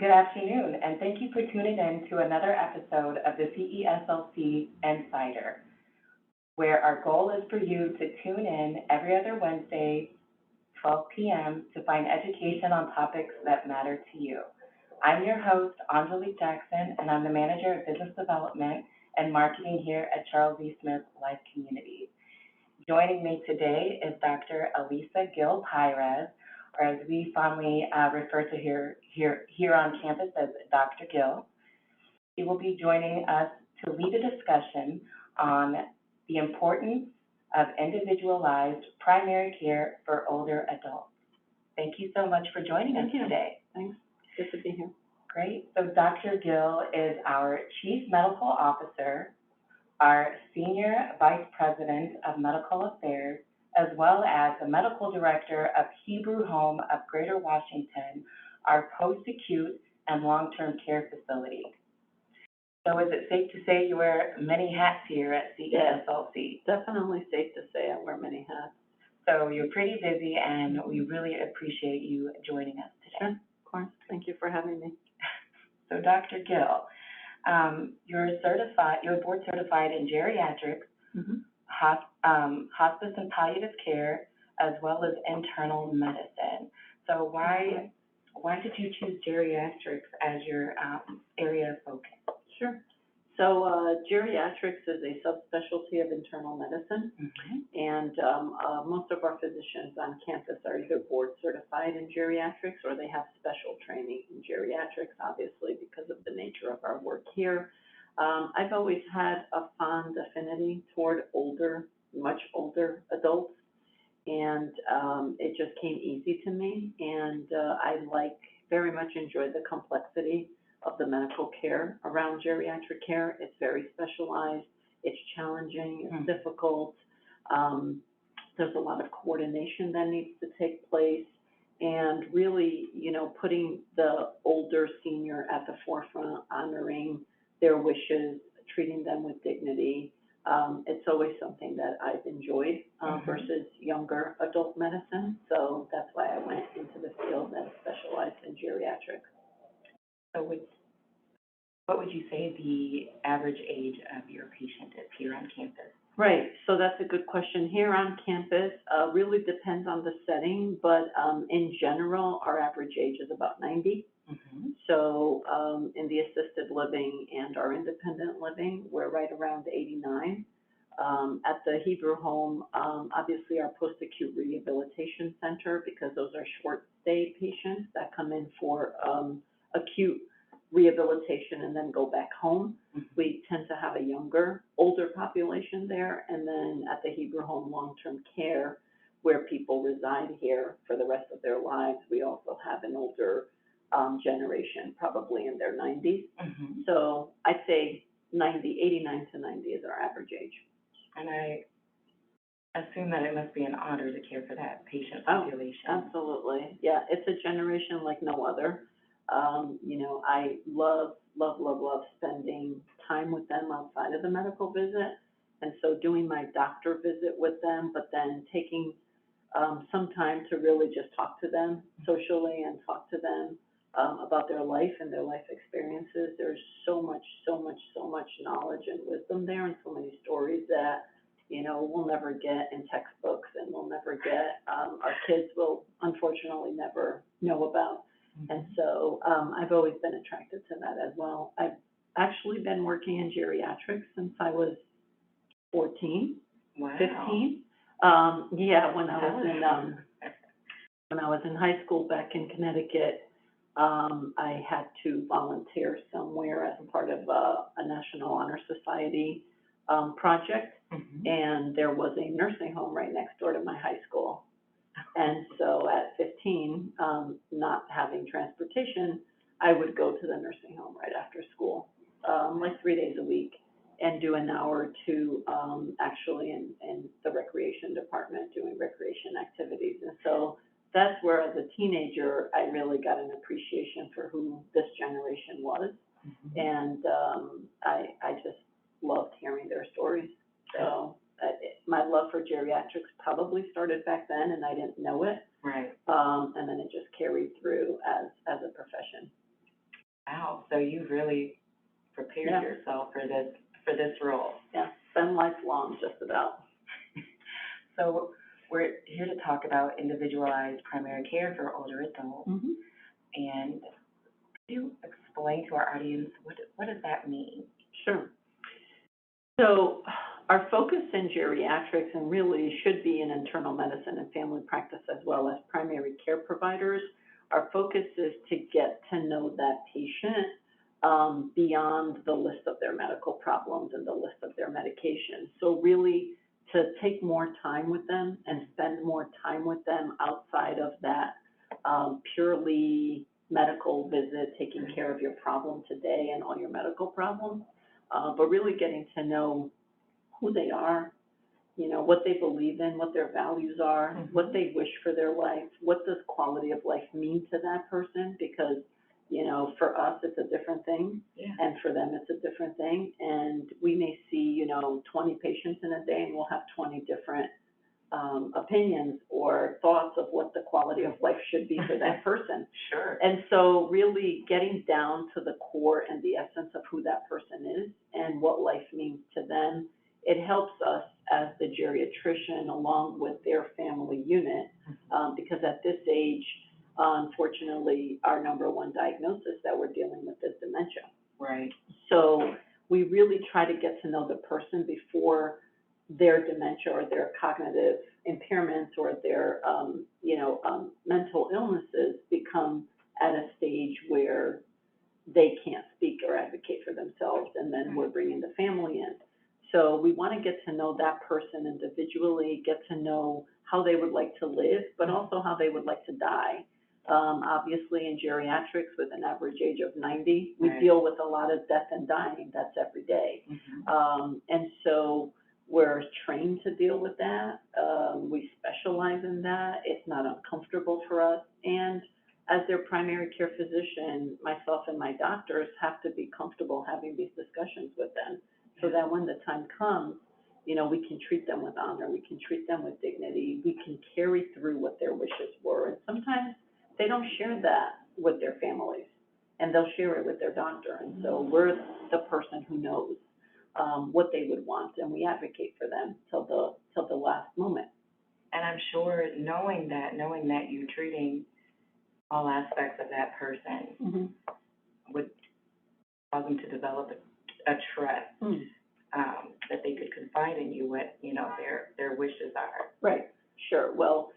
Good afternoon, and thank you for tuning in to another episode of the CESLC Insider, where our goal is for you to tune in every other Wednesday, 12 p.m., to find education on topics that matter to you. I'm your host, Angelique Jackson, and I'm the Manager of Business Development and Marketing here at Charles E. Smith Life Communities. Joining me today is Dr. Elisa Gil Pires, or as we fondly refer to here on campus as Dr. Gil. She will be joining us to lead a discussion on the importance of individualized primary care for older adults. Thank you so much for joining us today. Thanks. Good to be here. Great. So Dr. Gil is our Chief Medical Officer, our Senior Vice President of Medical Affairs, as well as the Medical Director of Hebrew Home of Greater Washington, our post-acute and long-term care facility. So is it safe to say you wear many hats here at CESLC? Yes, definitely safe to say I wear many hats. So you're pretty busy, and we really appreciate you joining us today. Sure, of course. Thank you for having me. So Dr. Gil, you're board certified in geriatrics, hospice and palliative care, as well as internal medicine. So why did you choose geriatrics as your area of focus? Sure. So geriatrics is a subspecialty of internal medicine, and most of our physicians on campus are either board certified in geriatrics or they have special training in geriatrics, obviously because of the nature of our work here. I've always had a fond affinity toward much older adults, and it just came easy to me, and I very much enjoy the complexity of the medical care around geriatric care. It's very specialized, it's challenging, it's difficult. There's a lot of coordination that needs to take place, and really, putting the older senior at the forefront, honoring their wishes, treating them with dignity. It's always something that I've enjoyed versus younger adult medicine. So that's why I went into the field and specialized in geriatrics. So what would you say the average age of your patient is here on campus? Right, so that's a good question. Here on campus, really depends on the setting, but in general, our average age is about 90. So in the assisted living and our independent living, we're right around 89. At the Hebrew Home, obviously our post-acute rehabilitation center, because those are short stay patients that come in for acute rehabilitation and then go back home. We tend to have a older population there. And then at the Hebrew Home long-term care, where people reside here for the rest of their lives, we also have an older generation, probably in their 90s. So I'd say 89 to 90 is our average age. And I assume that it must be an honor to care for that patient population. Oh, absolutely. Yeah, it's a generation like no other. I love spending time with them outside of the medical visit. And so doing my doctor visit with them, but then taking some time to really just talk to them socially and talk to them about their life and their life experiences. There's so much knowledge and wisdom there, and so many stories that, we'll never get in textbooks, and we'll never get, our kids will unfortunately never know about. And so I've always been attracted to that as well. I've actually been working in geriatrics since I was 14, 15. When I was in high school back in Connecticut, I had to volunteer somewhere as part of a National Honor Society project, and there was a nursing home right next door to my high school. And so at 15, not having transportation, I would go to the nursing home right after school, like 3 days a week, and do an hour or two actually in the recreation department doing recreation activities. And so that's where, as a teenager, I really got an appreciation for who this generation was. And I just loved hearing their stories. So my love for geriatrics probably started back then, and I didn't know it. Right. And then it just carried through as a profession. So you really prepared Yeah. yourself for this role. Yeah, it's been lifelong, just about. So we're here to talk about individualized primary care for older adults. Mm-hmm. And could you explain to our audience what does that mean? Sure. So our focus in geriatrics, and really should be in internal medicine and family practice as well as primary care providers, our focus is to get to know that patient beyond the list of their medical problems and the list of their medications. So really to take more time with them and spend more time with them outside of that purely medical visit, taking care of your problem today and all your medical problems, but really getting to know who they are, you know, what they believe in, what their values are, what they wish for their life, what does quality of life mean to that person, because, you know, for us, it's a different thing, and for them, it's a different thing, and we may see, you know, 20 patients in a day, and we'll have 20 different opinions or thoughts of what the quality of life should be for that person. Sure. And so really getting down to the core and the essence of who that person is and what life means to them, it helps us as the geriatrician along with their family unit, because at this age, unfortunately, our number one diagnosis that we're dealing with is dementia. Right. So we really try to get to know the person before their dementia or their cognitive impairments or their, mental illnesses become at a stage where they can't speak or advocate for themselves, and then we're bringing the family in. So we want to get to know that person individually, get to know how they would like to live, but also how they would like to die. Obviously, in geriatrics, with an average age of 90, we deal with a lot of death and dying. That's every day. And so we're trained to deal with that. We specialize in that. It's not uncomfortable for us. And as their primary care physician, myself and my doctors have to be comfortable having these discussions with them, so that when the time comes, you know, we can treat them with honor, we can treat them with dignity, we can carry through what their wishes were. And sometimes they don't share that with their families, and they'll share it with their doctor. And so we're the person who knows what they would want, and we advocate for them till the last moment. And I'm sure knowing that you're treating all aspects of that person would cause them to develop a trust that they could confide in you what, you know, their wishes are. Right, sure. Well,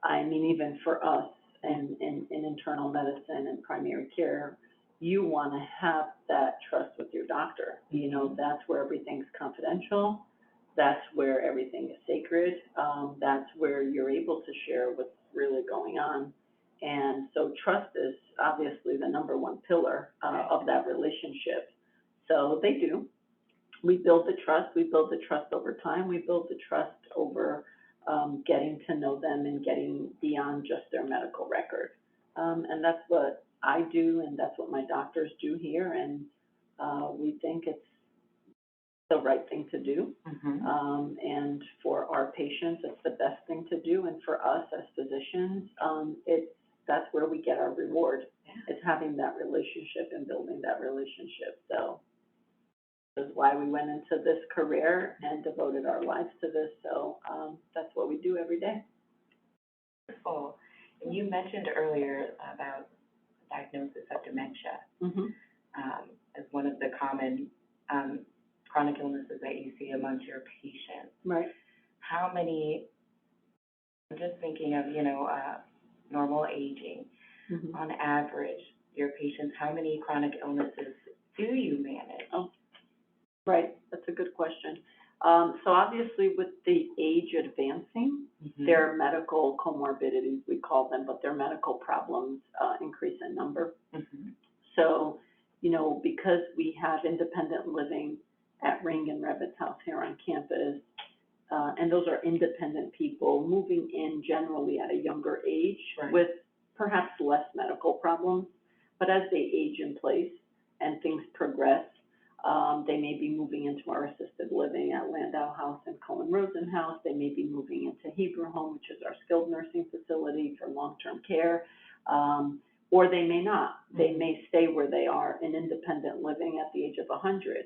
I mean, even for us in internal medicine and primary care, you want to have that trust with your doctor. You know, that's where everything's confidential. That's where everything is sacred. That's where you're able to share what's really going on. And so trust is obviously the number one pillar of that relationship. So they do. We build the trust. We build the trust over time. We build the trust over getting to know them and getting beyond just their medical record. And that's what I do, and that's what my doctors do here. And we think it's the right thing to do. And for our patients, it's the best thing to do. And for us as physicians, that's where we get our reward. It's having that relationship and building that relationship. So this is why we went into this career and devoted our lives to this. So that's what we do every day. Wonderful. And you mentioned earlier about diagnosis of dementia as one of the common chronic illnesses that you see amongst your patients. Right. How many, I'm just thinking of, you know, normal aging, on average, your patients, how many chronic illnesses do you manage? Oh, right, that's a good question. So obviously with the age advancing, their medical comorbidities, we call them, but their medical problems increase in number. So, you know, because we have independent living at Ring and Revit's house here on campus, and those are independent people moving in generally at a younger age with perhaps less medical problems, but as they age in place and things progress, they may be moving into our assisted living at Landau House and Cohen Rosen House. They may be moving into Hebrew Home, which is our skilled nursing facility for long-term care. or they may not. They may stay where they are in independent living at the age of 100.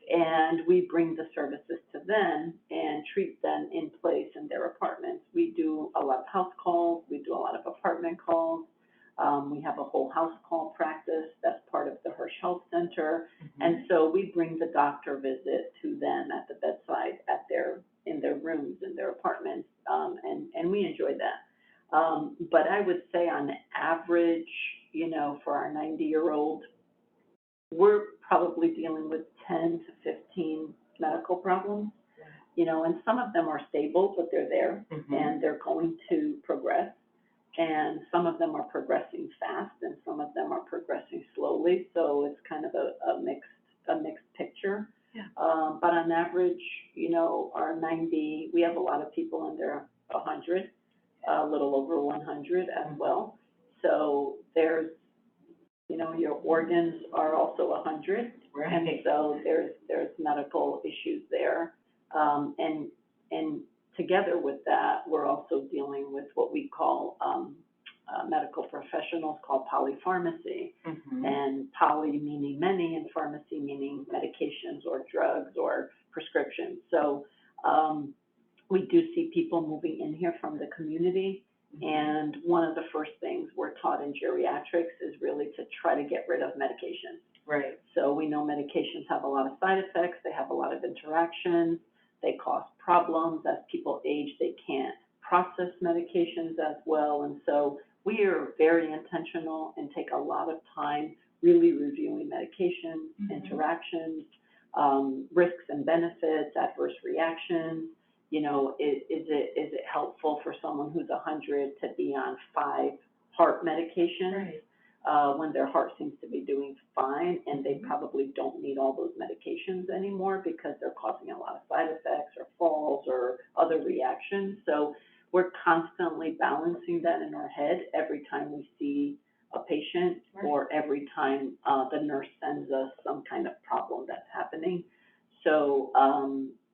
And we bring the services to them and treat them in place in their apartments. We do a lot of house calls. We do a lot of apartment calls. We have a whole house call practice that's part of the Hirsch Health Center. And so we bring the doctor visit to them at the bedside in their rooms, in their apartments, and we enjoy that. But I would say on average, you know, for our 90-year-old, we're probably dealing with 10 to 15 medical problems, you know, and some of them are stable, but they're there and they're going to progress. And some of them are progressing fast and some of them are progressing slowly. So it's kind of a mixed picture. But on average, you know, our 90, we have a lot of people under 100, a little over 100 as well. So there's, you know, your organs are also 100, and so there's medical issues there. And together with that, we're also dealing with what we call medical professionals called polypharmacy, and poly meaning many, and pharmacy meaning medications or drugs or prescriptions. So we do see people moving in here from the community, and one of the first things we're taught in geriatrics is really to try to get rid of medications. Right. So we know medications have a lot of side effects, they have a lot of interactions, they cause problems. As people age, they can't process medications as well, and so we are very intentional and take a lot of time really reviewing medications, interactions, risks and benefits, adverse reactions. You know, is it helpful for someone who's 100 to be on 5 heart medications when their heart seems to be doing fine, and they probably don't need all those medications anymore because they're causing a lot of side effects or falls or other reactions. So we're constantly balancing that in our head every time we see a patient or every time the nurse sends us some kind of problem that's happening. So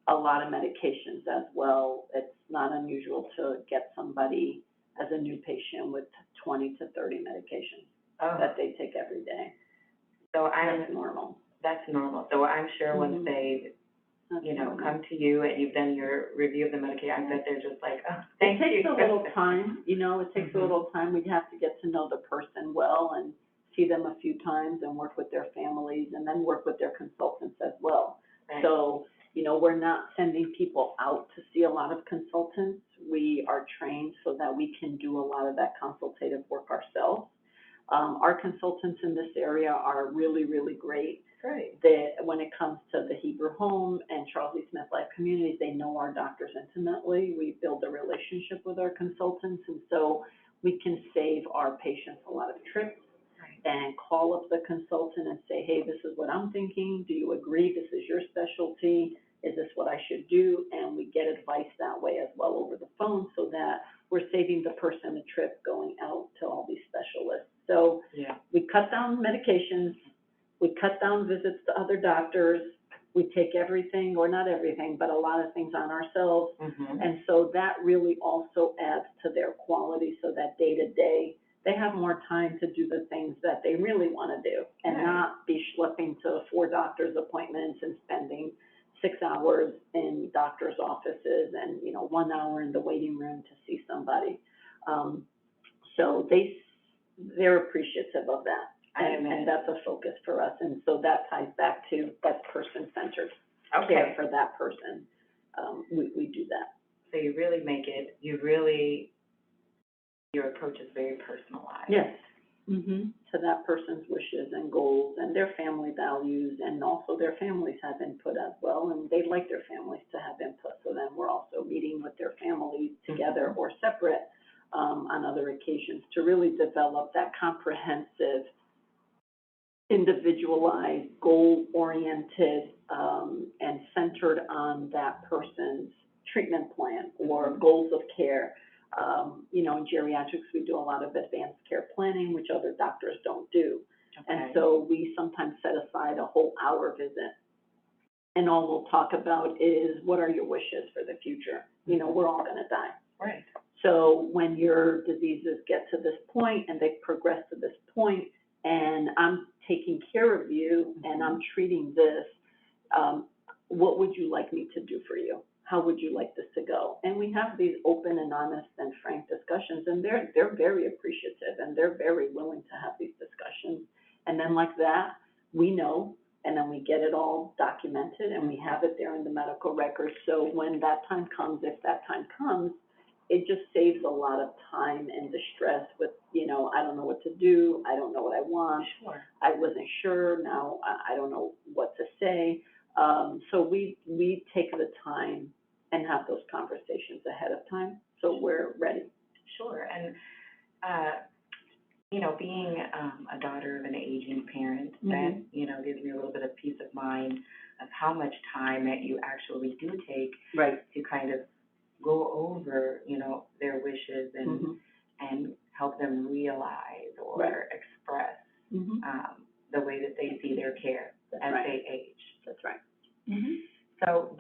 a lot of medications as well. It's not unusual to get somebody as a new patient with 20 to 30 medications that they take every day. So that's normal. That's normal. So I'm sure once they, you know, come to you and you've done your review of the medication, I bet they're just like, oh, thank you. It takes a little time, you know, it takes a little time. We'd have to get to know the person well and see them a few times and work with their families and then work with their consultants as well. So, you know, we're not sending people out to see a lot of consultants. We are trained so that we can do a lot of that consultative work ourselves. Our consultants in this area are really, really great. When it comes to the Hebrew Home and Charles E. Smith Life Communities, they know our doctors intimately. We build a relationship with our consultants, and so we can save our patients a lot of trips and call up the consultant and say, hey, this is what I'm thinking. Do you agree? This is your specialty. Is this what I should do? And we get advice that way as well over the phone so that we're saving the person a trip going out to all these specialists. So we cut down medications, we cut down visits to other doctors, we take everything, or not everything, but a lot of things on ourselves. And so that really also adds to their quality so that day to day, they have more time to do the things that they really want to do and not be schlepping to 4 doctor's appointments and spending 6 hours in doctor's offices and, you know, 1 hour in the waiting room to see somebody. So they're appreciative of that. And that's a focus for us. And so that ties back to that person-centered care for that person. We do that. So you really make it, your approach is very personalized. Yes. To that person's wishes and goals and their family values, and also their families have input as well, and they'd like their families to have input. So then we're also meeting with their families together or separate on other occasions to really develop that comprehensive, individualized, goal-oriented, and centered on that person's treatment plan or goals of care. You know, in geriatrics, we do a lot of advanced care planning, which other doctors don't do. And so we sometimes set aside a whole hour visit. And all we'll talk about is, what are your wishes for the future? You know, we're all going to die. So when your diseases get to this point and they progress to this point, and I'm taking care of you and I'm treating this, what would you like me to do for you? How would you like this to go? And we have these open and honest and frank discussions, and they're very appreciative, and they're very willing to have these discussions. And then like that, we know, and then we get it all documented, and we have it there in the medical records. So when that time comes, if that time comes, it just saves a lot of time and distress with, I don't know what to do, I don't know what I want, Sure. I wasn't sure, now I don't know what to say. So we take the time and have those conversations ahead of time, so we're ready. Sure, and, being a daughter of an aging parent, that, gives me a little bit of peace of mind of how much time that you actually do take Right. to kind of go over, their wishes and help them realize or express the way that they see their care as they age. That's right. So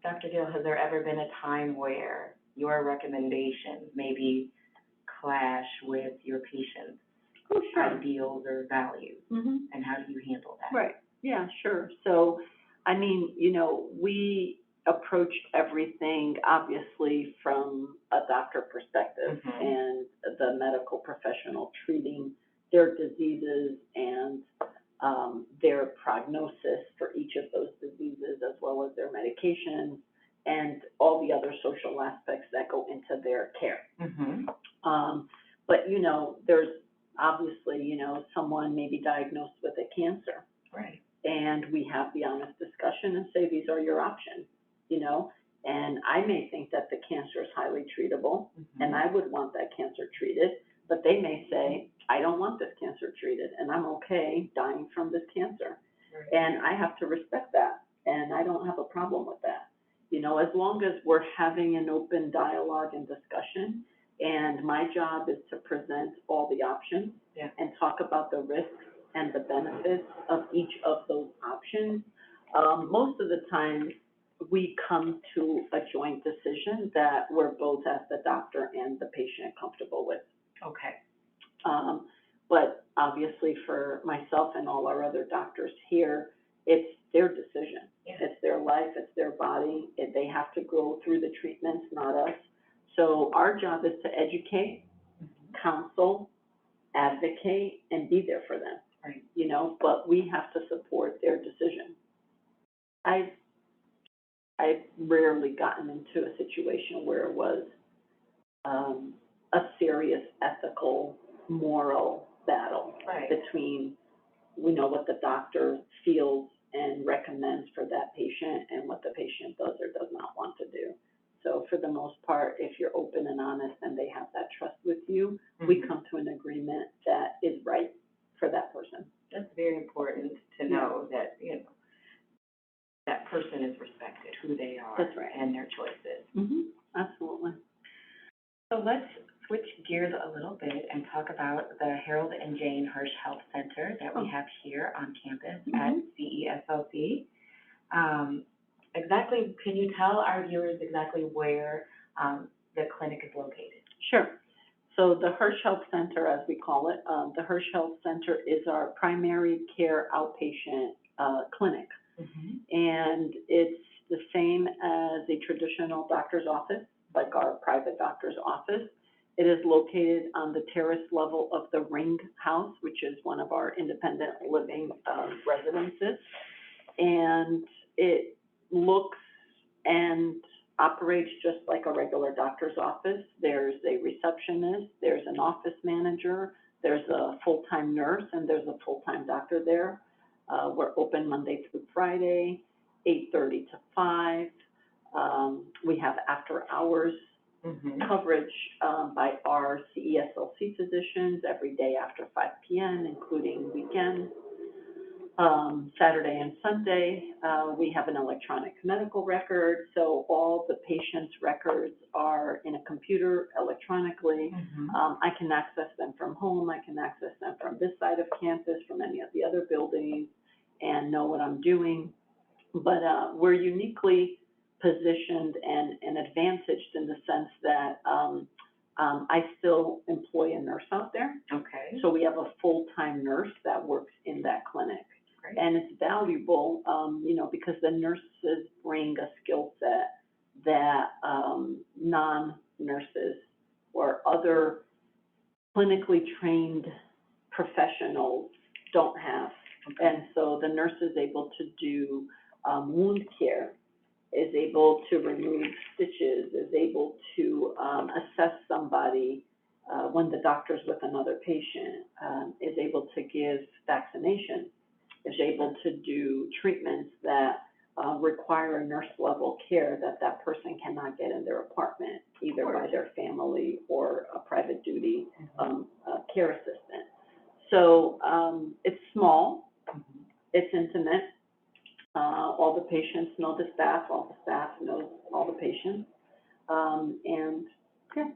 Dr. Gil, has there ever been a time where your recommendations maybe clash with your patient's ideals or values? And how do you handle that? Right, yeah, sure. So, we approach everything obviously from a doctor perspective and the medical professional treating their diseases and their prognosis for each of those diseases, as well as their medications and all the other social aspects that go into their care. But, there's obviously, someone may be diagnosed with a cancer. Right. And we have the honest discussion and say, these are your options, and I may think that the cancer is highly treatable, and I would want that cancer treated, but they may say, I don't want this cancer treated, and I'm okay dying from this cancer. Right. And I have to respect that, and I don't have a problem with that. As long as we're having an open dialogue and discussion, and my job is to present all the options and talk about the risks and the benefits of each of those options. Most of the time, we come to a joint decision that we're both, as the doctor and the patient, comfortable with. Okay. But obviously for myself and all our other doctors here, it's their decision. Yeah. It's their life, it's their body. They have to go through the treatments, not us. So our job is to educate, counsel, advocate, and be there for them. Right. But we have to support their decision. I've rarely gotten into a situation where it was a serious ethical, moral battle between, what the doctor feels and recommends for that patient and what the patient does or does not want to do. So for the most part, if you're open and honest and they have that trust with you, we come to an agreement that is right for that person. That's very important to know that, that person is respected, who they are. That's right. And their choices. Absolutely. So let's switch gears a little bit and talk about the Harold and Jane Hirsch Health Center that we have here on campus at CESLC. Exactly, can you tell our viewers exactly where the clinic is located? Sure. So the Hirsch Health Center, as we call it, the Hirsch Health Center is our primary care outpatient clinic. And it's the same as a traditional doctor's office, like our private doctor's office. It is located on the terrace level of the Ring House, which is one of our independent living residences. And it looks and operates just like a regular doctor's office. There's a receptionist, there's an office manager, there's a full-time nurse, and there's a full-time doctor there. We're open Monday through Friday, 8:30 to 5. We have after-hours coverage by our CESLC physicians every day after 5 p.m., including weekends. Saturday and Sunday, we have an electronic medical record, so all the patient's records are in a computer electronically. I can access them from home, I can access them from this side of campus, from any of the other buildings, and know what I'm doing. But we're uniquely positioned and advantaged in the sense that I still employ a nurse out there. Okay. So we have a full-time nurse that works in that clinic. Great. And it's valuable, because the nurses bring a skill set that non-nurses or other clinically trained professionals don't have. Okay. And so the nurse is able to do wound care, is able to remove stitches, is able to assess somebody when the doctor's with another patient, is able to give vaccinations, is able to do treatments that require nurse level care that person cannot get in their apartment, either by their family or a private duty care assistant. So it's small, it's intimate. All the patients know the staff, all the staff knows all the patients. And yeah,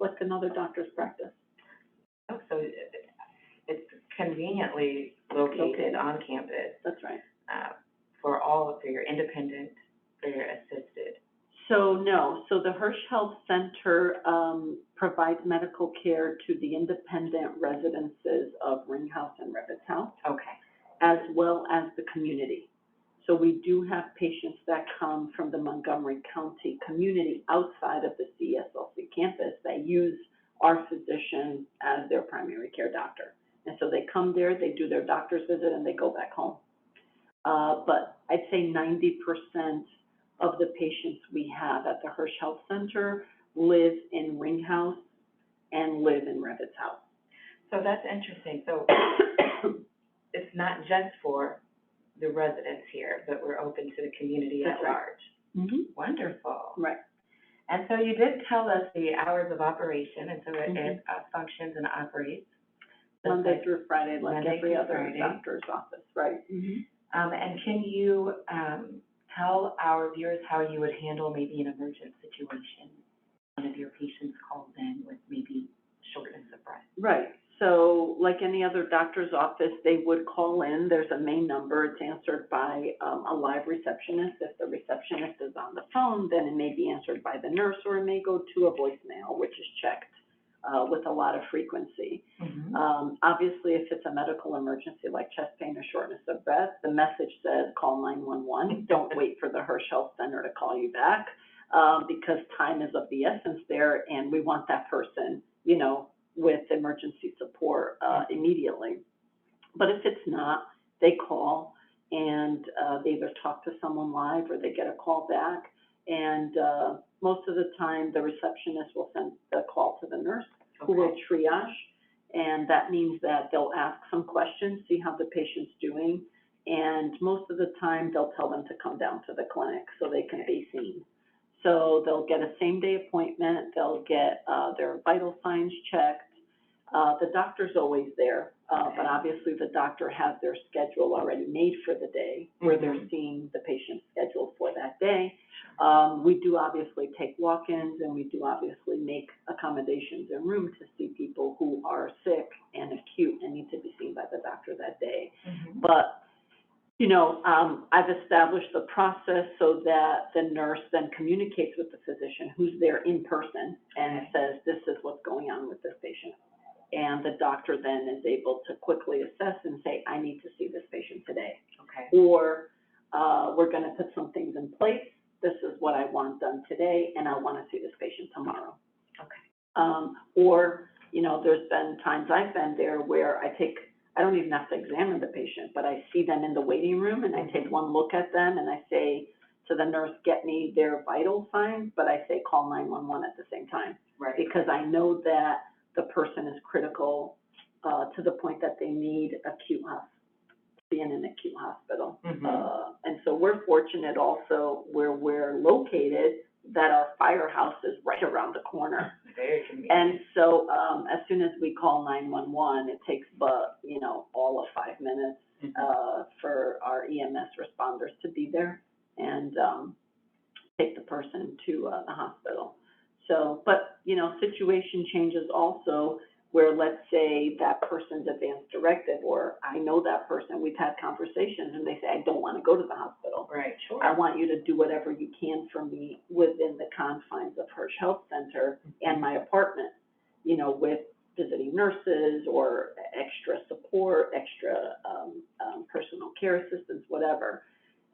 like another doctor's practice. Oh, so it's conveniently located on campus. That's right. For your independent, for your assisted. So no, so the Hirsch Health Center provides medical care to the independent residences of Ringhouse and Revitz House, Okay. as well as the community. So we do have patients that come from the Montgomery County community outside of the CESLC campus that use our physician as their primary care doctor. And so they come there, they do their doctor's visit, and they go back home. But I'd say 90% of the patients we have at the Hirsch Health Center live in Ringhouse and live in Revitz House. So that's interesting. So it's not just for the residents here, but we're open to the community at large. Mm-hmm. Wonderful. Right. And so you did tell us the hours of operation, and so it functions and operates. Monday through Friday, like Monday every through other Friday. doctor's office, right? Mm-hmm. And can you tell our viewers how you would handle maybe an emergent situation? One of your patients calls in with maybe shortness of breath. Right. So like any other doctor's office, they would call in. There's a main number. It's answered by a live receptionist. If the receptionist is on the phone, then it may be answered by the nurse, or it may go to a voicemail, which is checked with a lot of frequency. Mm-hmm. Obviously, if it's a medical emergency like chest pain or shortness of breath, the message says call 911. Don't wait for the Hirsch Health Center to call you back, because time is of the essence there, and we want that person, with emergency support immediately. But if it's not, they call and they either talk to someone live or they get a call back. And most of the time, the receptionist will send the call to the nurse, who will triage. And that means that they'll ask some questions, see how the patient's doing. And most of the time, they'll tell them to come down to the clinic so they can be seen. So they'll get a same-day appointment. They'll get their vital signs checked. The doctor's always there, but obviously the doctor has their schedule already made for the day, where they're seeing the patient's schedule for that day. We do obviously take walk-ins, and we do obviously make accommodations in room to see people who are sick and acute and need to be seen by the doctor that day. Mm-hmm. But I've established the process so that the nurse then communicates with the physician who's there in person and says, this is what's going on with this patient. And the doctor then is able to quickly assess and say, I need to see this patient today. Okay. Or we're going to put some things in place. This is what I want done today, and I want to see this patient tomorrow. Okay. Or, there's been times I've been there where I don't even have to examine the patient, but I see them in the waiting room, and I take one look at them, and I say to the nurse, get me their vital signs, but I say call 911 at the same time. Right. Because I know that the person is critical to the point that they need be in an acute hospital. Mm-hmm. And so we're fortunate also where we're located that our firehouse is right around the corner. Very convenient. And so as soon as we call 911, it takes all of 5 minutes for our EMS responders to be there and take the person to the hospital. So, but, situation changes also where let's say that person's advanced directive, or I know that person, we've had conversations, and they say, I don't want to go to the hospital. Right, sure. I want you to do whatever you can for me within the confines of Hirsch Health Center and my apartment, you know, with visiting nurses or extra support, extra personal care assistance, whatever.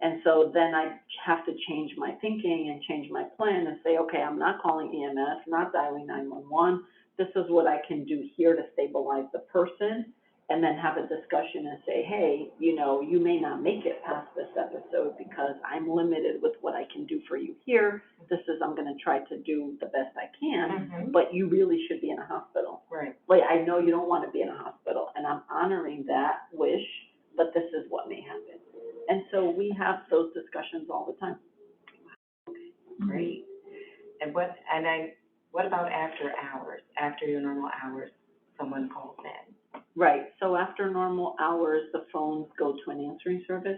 And so then I have to change my thinking and change my plan and say, okay, I'm not calling EMS, not dialing 911. This is what I can do here to stabilize the person, and then have a discussion and say, hey, you know, you may not make it past this episode because I'm limited with what I can do for you here. This is, I'm going to try to do the best I can, but you really should be in a hospital. Right. Like, I know you don't want to be in a hospital, and I'm honoring that wish, but this is what may happen. And so we have those discussions all the time. Great. And what about after hours, after your normal hours, someone calls in? Right, so after normal hours, the phones go to an answering service,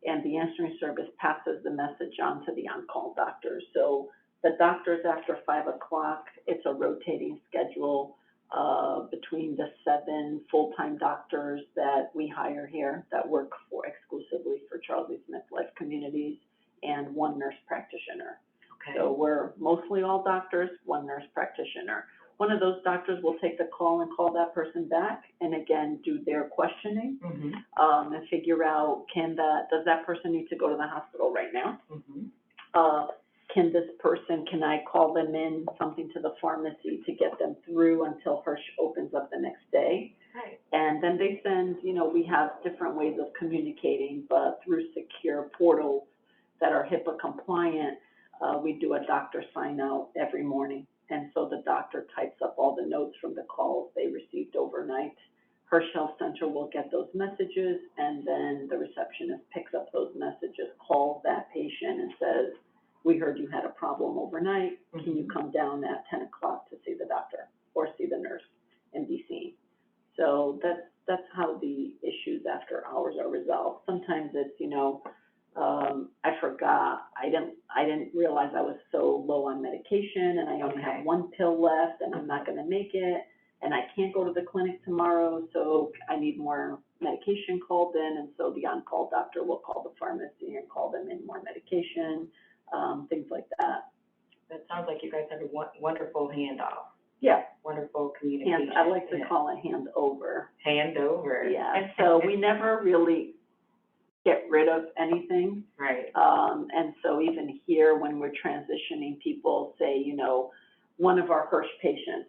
and the answering service passes the message on to the on-call doctors. So the doctors after 5 o'clock, it's a rotating schedule between the 7 full-time doctors that we hire here that work for exclusively for Charles E. Smith Life Communities, and 1 nurse practitioner. Okay. So we're mostly all doctors, 1 nurse practitioner. One of those doctors will take the call and call that person back, and again, do their questioning, and figure out, does that person need to go to the hospital right now? Can I call them in something to the pharmacy to get them through until Hirsch opens up the next day? Right. And then they send, you know, we have different ways of communicating, but through secure portals that are HIPAA compliant, we do a doctor sign out every morning. And so the doctor types up all the notes from the calls they received overnight. Hirsch Health Center will get those messages, and then the receptionist picks up those messages, calls that patient and says, we heard you had a problem overnight. Can you come down at 10 o'clock to see the doctor or see the nurse and be seen? So that's how the issues after hours are resolved. Sometimes it's, you know, I forgot, I didn't realize I was so low on medication, and I only have 1 pill left, and I'm not gonna make it, and I can't go to the clinic tomorrow, so I need more medication called in, and so the on-call doctor will call the pharmacy and call them in more medication, things like that. That sounds like you guys have a wonderful handoff. Yeah. Wonderful communication. I like to call it handover. Handover. Yeah, and so we never really get rid of anything. Right. And so even here, when we're transitioning, people say, you know, one of our Hirsch patients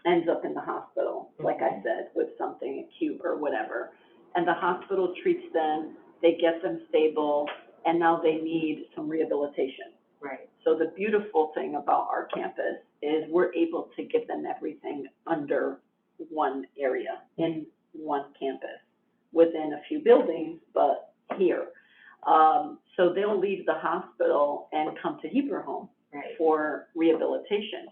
ends up in the hospital, like I said, with something acute or whatever. And the hospital treats them, they get them stable, and now they need some rehabilitation. Right. So the beautiful thing about our campus is we're able to give them everything under one area, in one campus, within a few buildings, but here. So they'll leave the hospital and come to Hebrew Home for rehabilitation.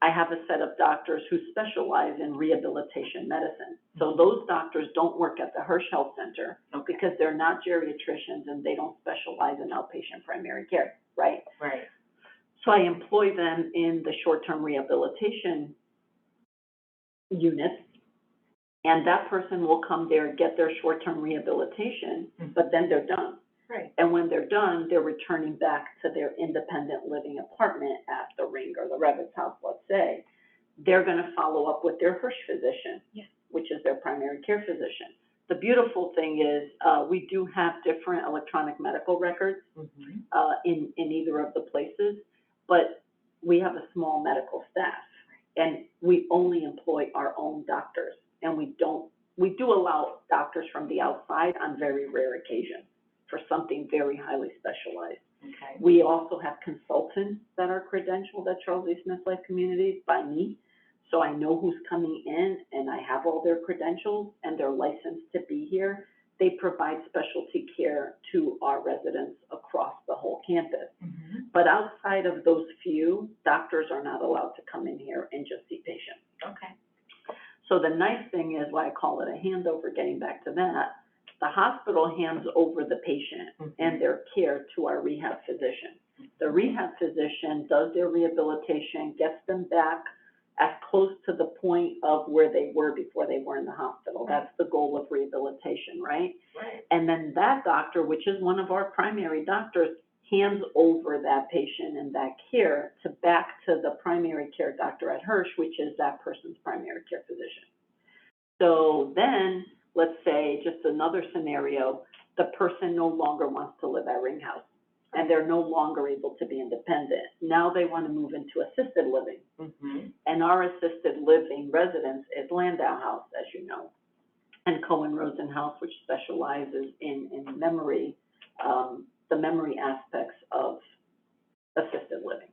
I have a set of doctors who specialize in rehabilitation medicine. So those doctors don't work at the Hirsch Health Center because they're not geriatricians and they don't specialize in outpatient primary care, right? Right. So I employ them in the short-term rehabilitation unit, and that person will come there, get their short-term rehabilitation, but then they're done. Right. And when they're done, they're returning back to their independent living apartment at the Ring or the Revit's house, let's say. They're going to follow up with their Hirsch physician, which is their primary care physician. The beautiful thing is we do have different electronic medical records in either of the places, but we have a small medical staff, and we only employ our own doctors, and we do allow doctors from the outside on very rare occasions for something very highly specialized. Okay. We also have consultants that are credentialed at Charles E. Smith Life Communities by me, so I know who's coming in, and I have all their credentials, and they're licensed to be here. They provide specialty care to our residents across the whole campus. But outside of those few, doctors are not allowed to come in here and just see patients. Okay. So the nice thing is, why I call it a handover, getting back to that, the hospital hands over the patient and their care to our rehab physician. The rehab physician does their rehabilitation, gets them back as close to the point of where they were before they were in the hospital. That's the goal of rehabilitation, right? Right. And then that doctor, which is one of our primary doctors, hands over that patient and that care back to the primary care doctor at Hirsch, which is that person's primary care physician. So then, let's say, just another scenario, the person no longer wants to live at Ring House, and they're no longer able to be independent. Now they want to move into assisted living. Mm-hmm. And our assisted living residence is Landau House, as you know, and Cohen Rosen House, which specializes in memory, the memory aspects of assisted living.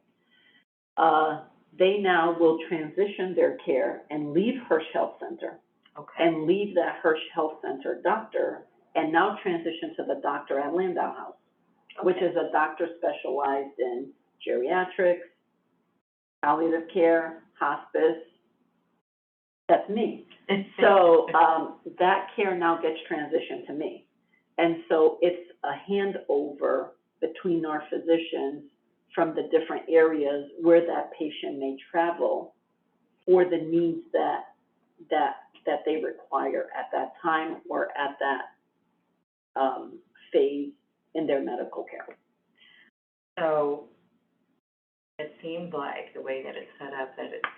They now will transition their care and leave Hirsch Health Center, and leave that Hirsch Health Center doctor, and now transition to the doctor at Landau House, which is a doctor specialized in geriatrics, palliative care, hospice. That's me. So that care now gets transitioned to me. And so it's a handover between our physicians from the different areas where that patient may travel for the needs that they require at that time or at that phase in their medical care. So it seems like the way that it's set up, that it's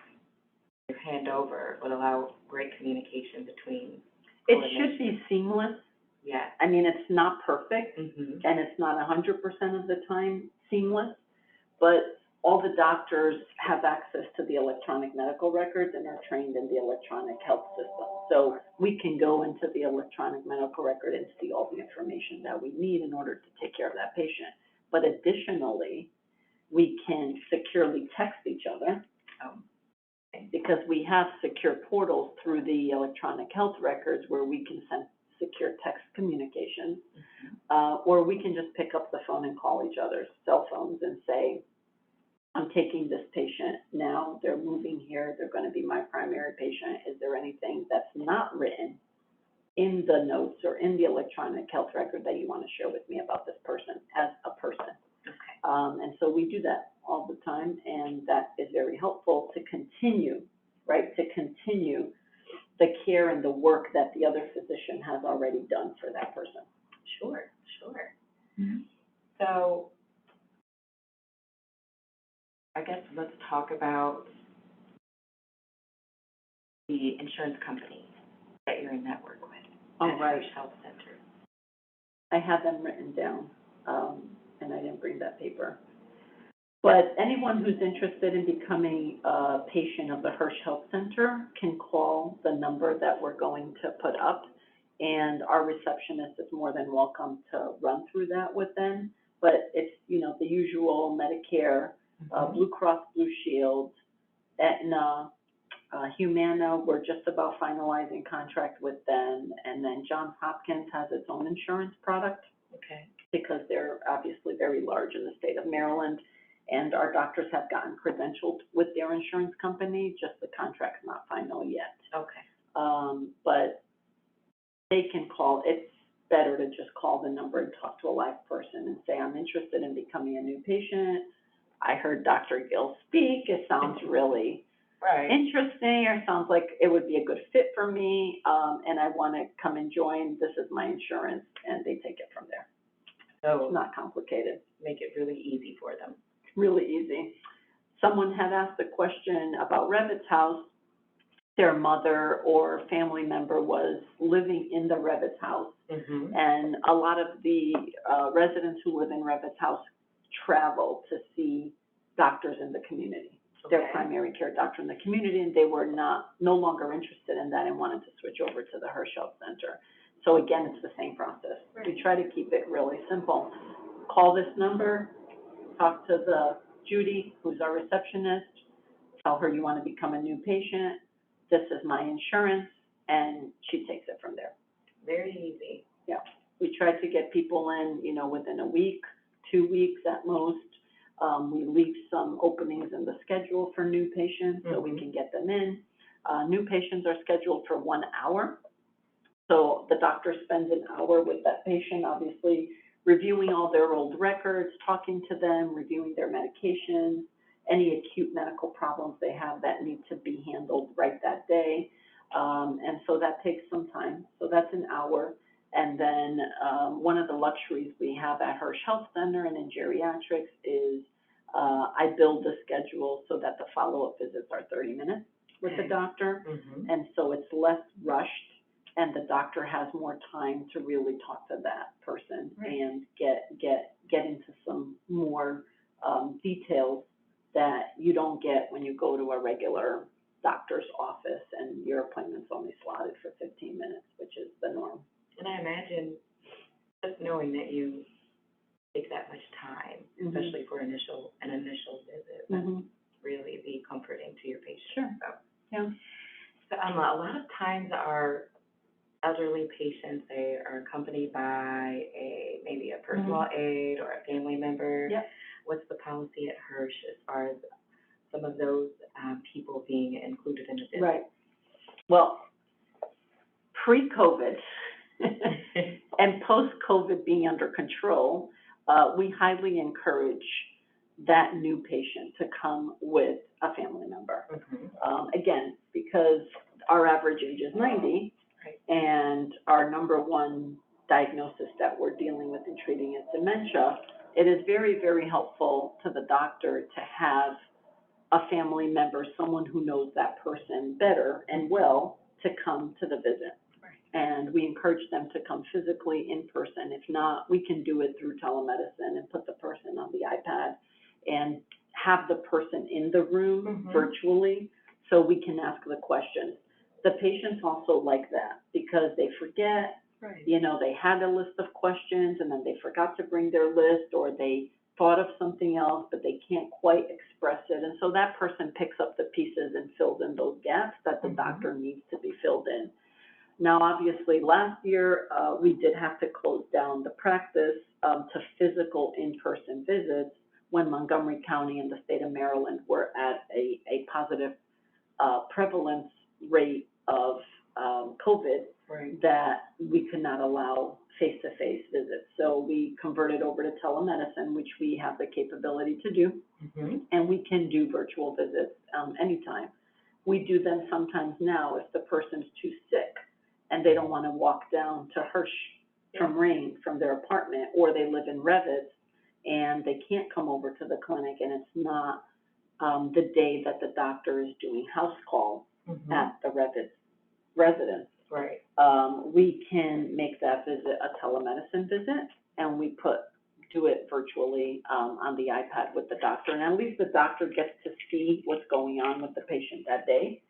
your handover would allow great communication between. It should be seamless. Yeah. I mean, it's not perfect, Mm-hmm. and it's not 100% of the time seamless, but all the doctors have access to the electronic medical records and are trained in the electronic health system. So we can go into the electronic medical record and see all the information that we need in order to take care of that patient. But additionally, we can securely text each other, because we have secure portals through the electronic health records where we can send secure text communications, or we can just pick up the phone and call each other's cell phones and say, I'm taking this patient now, they're moving here, they're going to be my primary patient. Is there anything that's not written in the notes or in the electronic health record that you want to share with me about this person as a person? And so we do that all the time, and that is very helpful to continue, right, to continue the care and the work that the other physician has already done for that person. Sure. Mm-hmm. So I guess let's talk about the insurance company that you're in network with. All right. Hirsch Health Center. I have them written down, and I didn't bring that paper. But anyone who's interested in becoming a patient of the Hirsch Health Center can call the number that we're going to put up, and our receptionist is more than welcome to run through that with them. But it's, you know, the usual Medicare, Blue Cross Blue Shield, Aetna, Humana, we're just about finalizing contract with them, and then Johns Hopkins has its own insurance product. Because they're obviously very large in the state of Maryland, and our doctors have gotten credentialed with their insurance company, just the contract's not final yet. But they can call, it's better to just call the number and talk to a live person and say, I'm interested in becoming a new patient. I heard Dr. Gil speak, it sounds really interesting, or sounds like it would be a good fit for me, and I want to come and join, this is my insurance, and they take it from there. So it's not complicated. Make it really easy for them. Really easy. Someone had asked a question about Revit's house. Their mother or family member was living in the Revit's house, and a lot of the residents who live in Revit's house travel to see doctors in the community, their primary care doctor in the community, and they were no longer interested in that and wanted to switch over to the Hirsch Health Center. So again, it's the same process. We try to keep it really simple. Call this number, talk to the Judy, who's our receptionist, tell her you want to become a new patient, this is my insurance, and she takes it from there. Very easy. Yeah. We try to get people in, you know, within a week, 2 weeks at most. We leave some openings in the schedule for new patients so we can get them in. New patients are scheduled for 1 hour. So the doctor spends an hour with that patient, obviously reviewing all their old records, talking to them, reviewing their medications, any acute medical problems they have that need to be handled right that day. And so that takes some time. So that's an hour. And then one of the luxuries we have at Hirsch Health Center and in geriatrics is I build the schedule so that the follow-up visits are 30 minutes with the doctor. And so it's less rushed, and the doctor has more time to really talk to that person and get into some more details that you don't get when you go to a regular doctor's office and your appointment's only slotted for 15 minutes, which is the norm. And I imagine just knowing that you take that much time, especially for an initial visit, that's really be comforting to your patient. Sure. So, yeah. So a lot of times our elderly patients, they are accompanied by maybe a personal aide or a family member. Yep. What's the policy at Hirsch as far as some of those people being included in the visit? Right. Well, pre-COVID and post-COVID being under control, we highly encourage that new patient to come with a family member. Again, because our average age is 90, and our number one diagnosis that we're dealing with and treating is dementia, it is very, very helpful to the doctor to have a family member, someone who knows that person better and well, to come to the visit. And we encourage them to come physically in person. If not, we can do it through telemedicine and put the person on the iPad and have the person in the room virtually so we can ask the questions. The patients also like that because they forget, you know, they had a list of questions and then they forgot to bring their list, or they thought of something else, but they can't quite express it. And so that person picks up the pieces and fills in those gaps that the doctor needs to be filled in. Now, obviously, last year, we did have to close down the practice to physical in-person visits when Montgomery County and the state of Maryland were at a positive prevalence rate of COVID, that we could not allow face-to-face visits. So we converted over to telemedicine, which we have the capability to do, and we can do virtual visits anytime. We do them sometimes now if the person's too sick and they don't want to walk down to Hirsch from Rain from their apartment, or they live in Revitz and they can't come over to the clinic, and it's not the day that the doctor is doing house calls at the Revitz residence. We can make that visit a telemedicine visit, and we do it virtually on the iPad with the doctor, and at least the doctor gets to see what's going on with the patient that day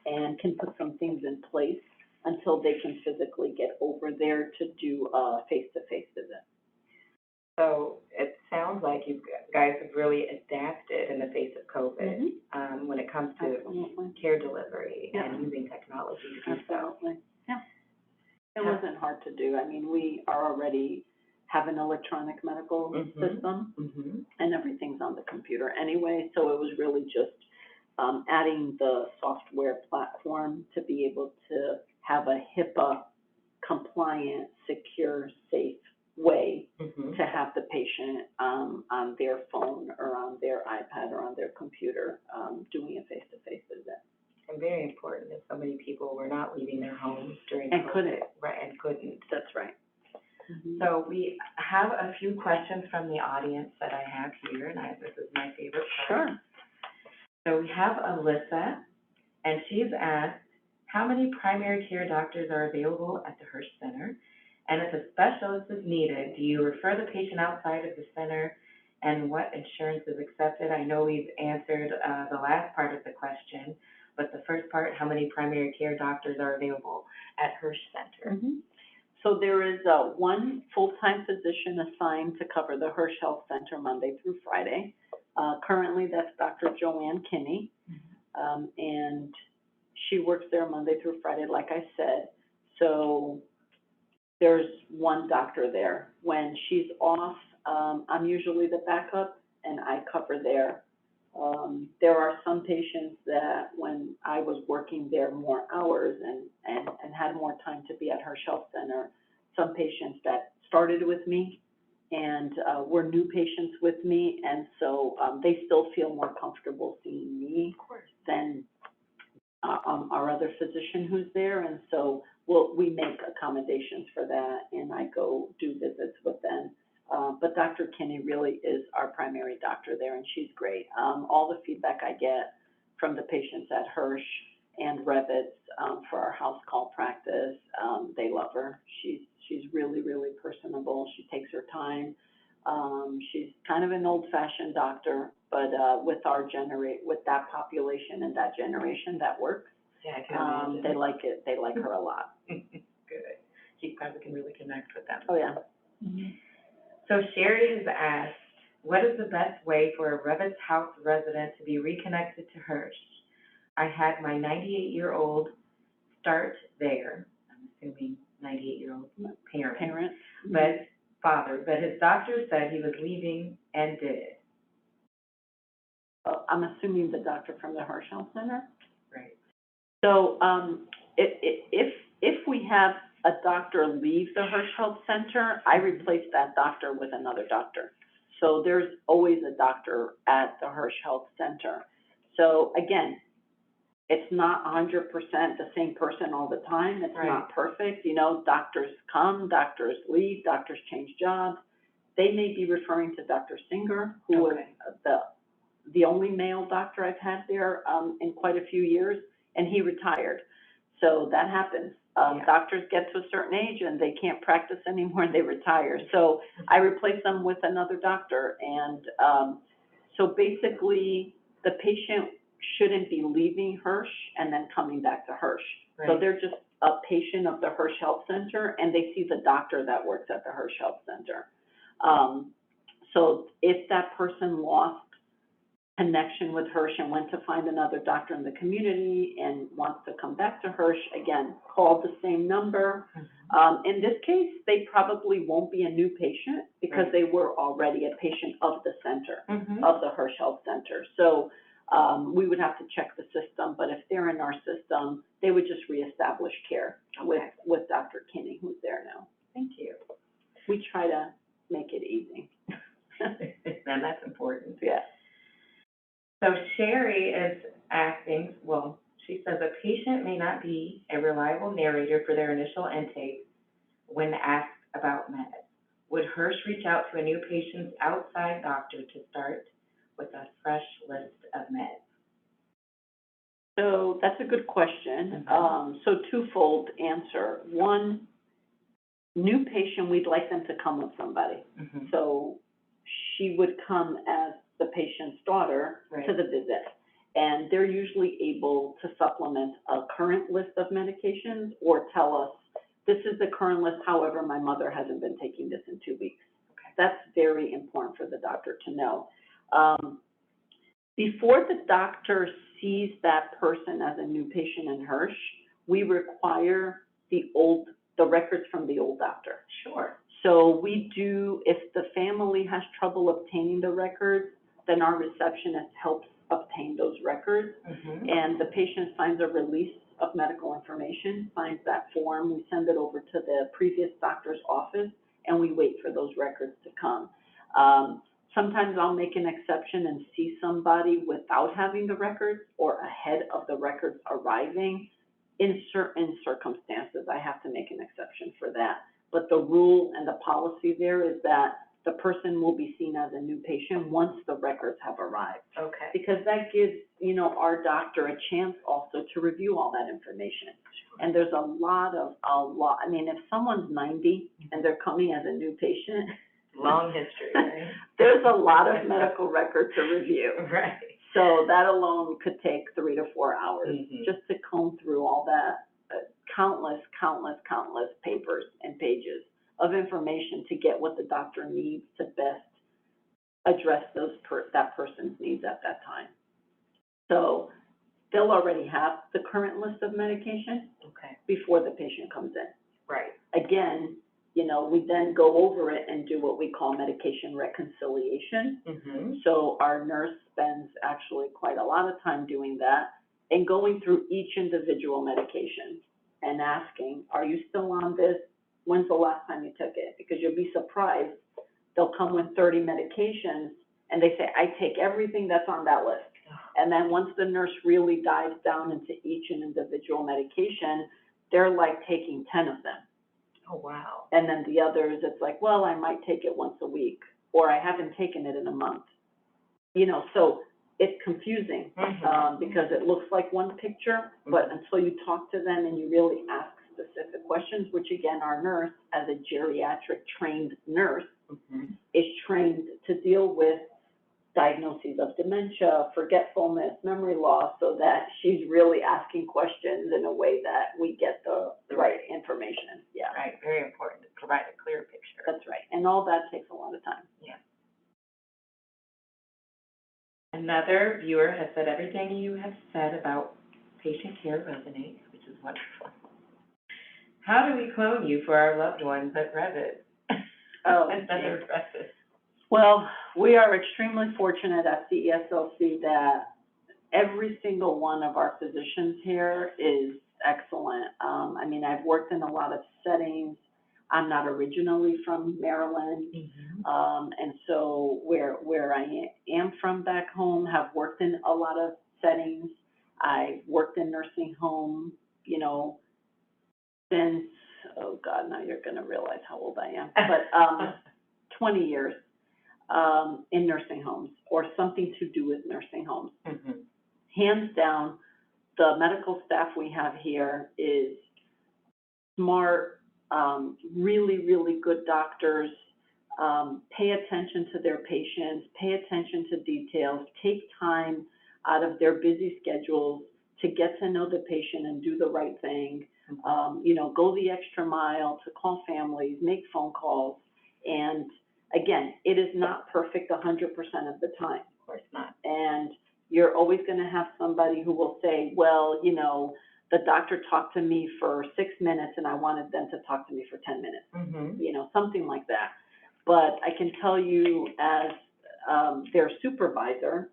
and can put some things in place until they can physically get over there to do a face-to-face visit. So it sounds like you guys have really adapted in the face of COVID when it comes to care delivery and using technology to do so. Yeah. It wasn't hard to do. I mean, we are already have an electronic medical system, and everything's on the computer anyway, so it was really just adding the software platform to be able to have a HIPAA compliant, secure, safe way to have the patient on their phone or on their iPad or on their computer doing a face-to-face visit. And very important that so many people were not leaving their homes during and COVID. Couldn't. And couldn't. That's right. So we have a few questions from the audience that I have here, and this is my favorite part. Sure. So we have Elisa, and she's asked, how many primary care doctors are available at the Hirsch Center? And if a specialist is needed, do you refer the patient outside of the center, and what insurance is accepted? I know we've answered the last part of the question, but the first part, how many primary care doctors are available at Hirsch Center? So there is one full-time physician assigned to cover the Hirsch Health Center Monday through Friday. Currently, that's Dr. Joanne Kinney, and she works there Monday through Friday, like I said. So there's one doctor there. When she's off, I'm usually the backup, and I cover there. There are some patients that when I was working there more hours and had more time to be at Hirsch Health Center, some patients that started with me and were new patients with me, and so they still feel more comfortable seeing me than our other physician who's there, and so we make accommodations for that, and I go do visits with them. But Dr. Kinney really is our primary doctor there, and she's great. All the feedback I get from the patients at Hirsch and Revitz for our house call practice, they love her. She's really, really personable. She takes her time. She's kind of an old-fashioned doctor, but with that population and that generation, that works. Yeah, I can imagine. They like it. They like her a lot. Good. You probably can really connect with them. Oh, yeah. Mm-hmm. So Sherry has asked, what is the best way for a Revitz House resident to be reconnected to Hirsch? I had my 98-year-old start there, I'm assuming 98-year-old parent, but his doctor said he was leaving and did it. I'm assuming the doctor from the Hirsch Health Center. Right. So if we have a doctor leave the Hirsch Health Center, I replace that doctor with another doctor. So there's always a doctor at the Hirsch Health Center. So again, it's not 100% the same person all the time. It's not perfect. You know, doctors come, doctors leave, doctors change jobs. They may be referring to Dr. Singer, who was the only male doctor I've had there in quite a few years, and he retired. So that happens. Doctors get to a certain age and they can't practice anymore and they retire. So I replace them with another doctor. And so basically the patient shouldn't be leaving Hirsch and then coming back to Hirsch. Right. So they're just a patient of the Hirsch Health Center and they see the doctor that works at the Hirsch Health Center. So if that person lost connection with Hirsch and went to find another doctor in the community and wants to come back to Hirsch, again, call the same number. In this case, they probably won't be a new patient because they were already a patient of the center, of the Hirsch Health Center. So we would have to check the system, but if they're in our system, they would just reestablish care with Dr. Kinney, who's there now. Thank you. We try to make it easy. And that's important. Yeah. So Sherry is asking, well, she says a patient may not be a reliable narrator for their initial intake when asked about meds. Would Hirsch reach out to a new patient's outside doctor to start with a fresh list of meds? So that's a good question. So twofold answer. One, new patient, we'd like them to come with somebody. So she would come as the patient's daughter to the visit. And they're usually able to supplement a current list of medications or tell us, this is the current list, however, my mother hasn't been taking this in 2 weeks. That's very important for the doctor to know. Before the doctor sees that person as a new patient in Hirsch, we require the records from the old doctor. Sure. So we do, if the family has trouble obtaining the records, then our receptionist helps obtain those records. And the patient signs a release of medical information, signs that form, we send it over to the previous doctor's office, and we wait for those records to come. Sometimes I'll make an exception and see somebody without having the records or ahead of the records arriving. In certain circumstances, I have to make an exception for that. But the rule and the policy there is that the person will be seen as a new patient once the records have arrived. Okay. Because that gives, you know, our doctor a chance also to review all that information. And there's a lot, I mean, if someone's 90 and they're coming as a new patient. Long history, right? There's a lot of medical records to review. Right. So that alone could take 3 to 4 hours just to comb through all that countless papers and pages of information to get what the doctor needs to best address that person's needs at that time. So they'll already have the current list of medication before the patient comes in. Right. Again, you know, we then go over it and do what we call medication reconciliation. So our nurse spends actually quite a lot of time doing that and going through each individual medication and asking, are you still on this? When's the last time you took it? Because you'll be surprised they'll come with 30 medications, and they say, I take everything that's on that list. And then once the nurse really dives down into each individual medication, they're like taking 10 of them. Oh, wow. And then the others, it's like, well, I might take it once a week, or I haven't taken it in a month. You know, so it's confusing, because it looks like one picture, but until you talk to them and you really ask specific questions, which again, our nurse, as a geriatric trained nurse, is trained to deal with diagnoses of dementia, forgetfulness, memory loss, so that she's really asking questions in a way that we get the right information. Yeah. Right, very important to provide a clear picture. That's right. And all that takes a lot of time. Yeah. Another viewer has said everything you have said about patient care resonates, which is wonderful. How do we clone you for our loved ones at Revit? Oh, Another Revit. well, we are extremely fortunate at CESLC that every single one of our physicians here is excellent. I mean, I've worked in a lot of settings. I'm not originally from Maryland, and so where I am from back home, have worked in a lot of settings. I've worked in nursing home, you know, since, oh God, now you're gonna realize how old I am, but 20 years in nursing homes or something to do with nursing homes. Hands down, the medical staff we have here is smart, really, really good doctors, pay attention to their patients, pay attention to details, take time out of their busy schedules to get to know the patient and do the right thing, you know, go the extra mile to call families, make phone calls. And again, it is not perfect 100% of the time. Of course not. And you're always going to have somebody who will say, well, you know, the doctor talked to me for 6 minutes and I wanted them to talk to me for 10 minutes, you know, something like that. But I can tell you as their supervisor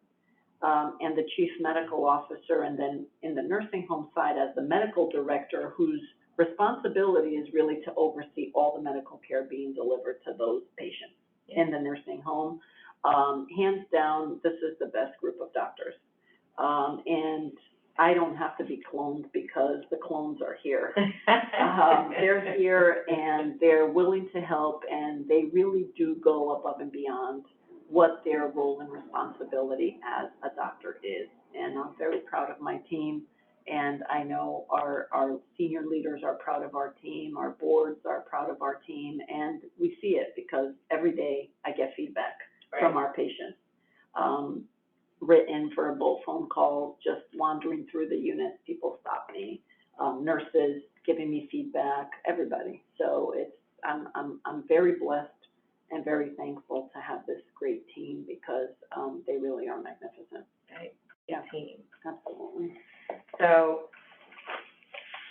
and the chief medical officer, and then in the nursing home side as the medical director, whose responsibility is really to oversee all the medical care being delivered to those patients in the nursing home. Hands down, this is the best group of doctors. And I don't have to be cloned because the clones are here. They're here and they're willing to help, and they really do go above and beyond what their role and responsibility as a doctor is. And I'm very proud of my team, and I know our senior leaders are proud of our team, our boards are proud of our team, and we see it because every day I get feedback from our patients. Written, verbal, phone calls, just wandering through the units, people stop me, nurses giving me feedback, everybody. So it's, I'm very blessed and very thankful to have this great team because they really are magnificent. Right. Yeah. Team. Absolutely. So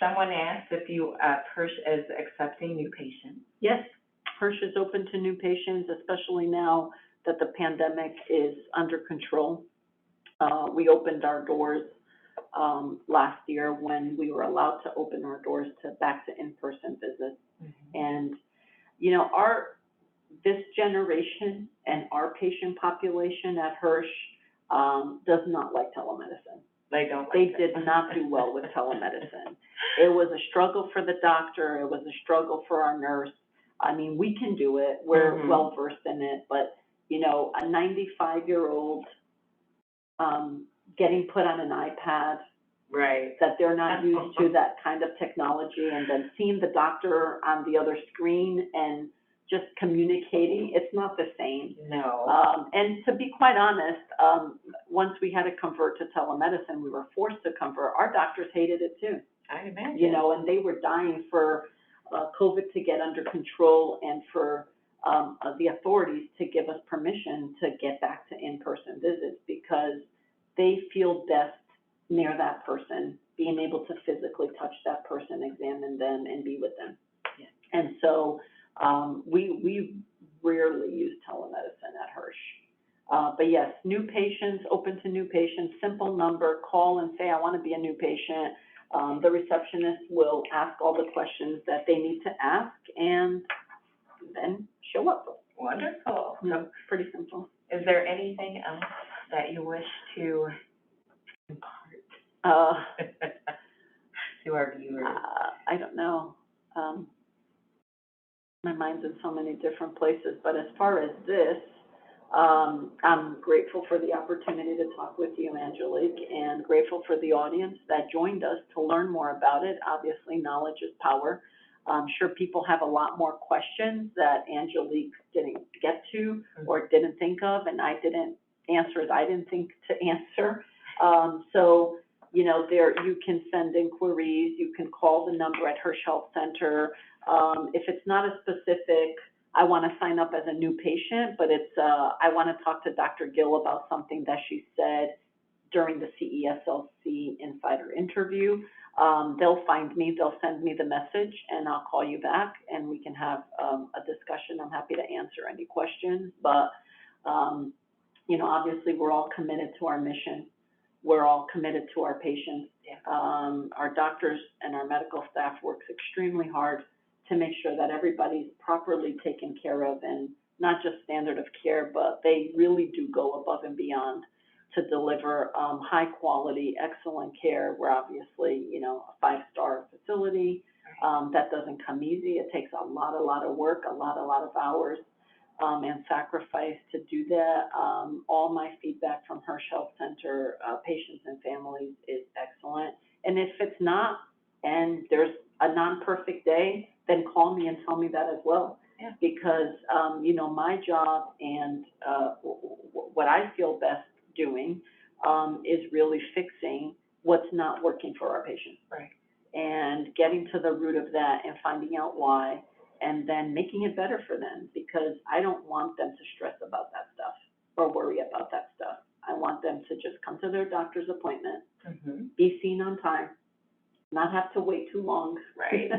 someone asked if you, Hirsch is accepting new patients. Yes, Hirsch is open to new patients, especially now that the pandemic is under control. We opened our doors last year when we were allowed to open our doors back to in-person visits. And, you know, this generation and our patient population at Hirsch does not like telemedicine. They don't. They did not do well with telemedicine. It was a struggle for the doctor. It was a struggle for our nurse. I mean, we can do it. We're well versed in it, but you know, a 95-year-old getting put on an iPad, that they're not used to that kind of technology, and then seeing the doctor on the other screen and just communicating, it's not the same. No. And to be quite honest, once we had to convert to telemedicine, we were forced to convert. Our doctors hated it too. I imagine. You know, and they were dying for COVID to get under control and for the authorities to give us permission to get back to in-person visits, because they feel best near that person, being able to physically touch that person, examine them, and be with them. Yeah. And so we rarely use telemedicine at Hirsch. But yes, new patients, open to new patients, simple number, call and say, I want to be a new patient. The receptionist will ask all the questions that they need to ask and then show up. Wonderful. Yeah, So pretty simple. is there anything else that you wish to impart to our viewers? I don't know. My mind's in so many different places, but as far as this, I'm grateful for the opportunity to talk with you, Angelique, and grateful for the audience that joined us to learn more about it. Obviously, knowledge is power. I'm sure people have a lot more questions that Angelique didn't get to or didn't think of, and I didn't answer I didn't think to answer. So, you know, you can send inquiries, you can call the number at Hirsch Health Center. If it's not a specific, I want to sign up as a new patient, but it's, I want to talk to Dr. Gil about something that she said during the CESLC Insider interview. They'll find me, they'll send me the message, and I'll call you back, and we can have a discussion. I'm happy to answer any questions, but, you know, obviously we're all committed to our mission. We're all committed to our patients. Yeah. Our doctors and our medical staff works extremely hard to make sure that everybody's properly taken care of, and not just standard of care, but they really do go above and beyond to deliver high quality, excellent care. We're obviously, you know, a 5-star facility. That doesn't come easy. It takes a lot of work, a lot of hours and sacrifice to do that. All my feedback from Hirsch Health Center patients and families is excellent. And if it's not, and there's a non-perfect day, then call me and tell me that as well. Yeah. Because, you know, my job and what I feel best doing is really fixing what's not working for our patients. Right. And getting to the root of that and finding out why, and then making it better for them, because I don't want them to stress about that stuff or worry about that stuff. I want them to just come to their doctor's appointment, be seen on time, not have to wait too long. Right.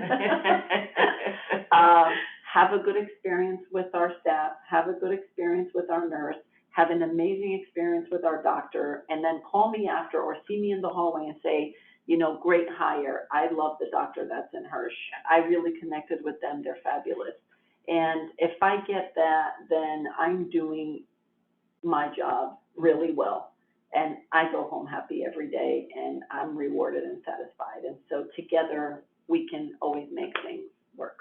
Have a good experience with our staff, have a good experience with our nurse, have an amazing experience with our doctor, and then call me after or see me in the hallway and say, you know, great hire. I love the doctor that's in Hirsch. I really connected with them. They're fabulous. And if I get that, then I'm doing my job really well. And I go home happy every day, and I'm rewarded and satisfied. And so together, we can always make things work.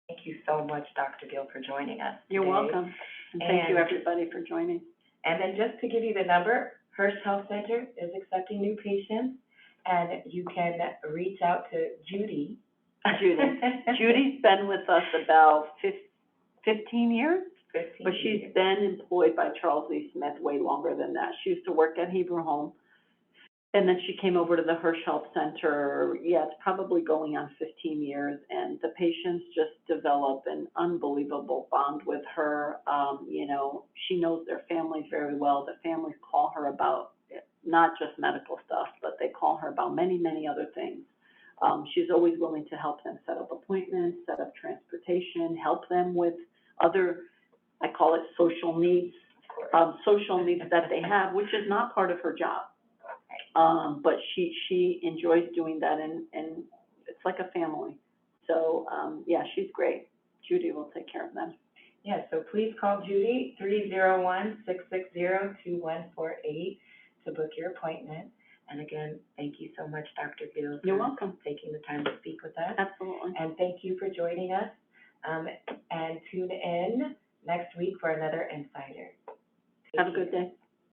Thank you so much, Dr. Gil, for joining us today. You're welcome. And thank you, everybody, for joining. And then just to give you the number, Hirsch Health Center is accepting new patients, and you can reach out to Judy. Judy's been with us about 15 years. But she's been employed by Charles Lee Smith way longer than that. She used to work at Hebrew Home, and then she came over to the Hirsch Health Center. Yeah, it's probably going on 15 years, and the patients just develop an unbelievable bond with her. You know, she knows their families very well. The families call her about not just medical stuff, but they call her about many, many other things. She's always willing to help them set up appointments, set up transportation, help them with other, I call it social needs that they have, which is not part of her job. But she enjoys doing that, and it's like a family. So, yeah, she's great. Judy will take care of them. Yeah, so please call Judy, 301-660-2148 to book your appointment. And again, thank you so much, Dr. Gil, You're welcome. Taking the time to speak with us. Absolutely. And thank you for joining us. And tune in next week for another Insider. Have a good day.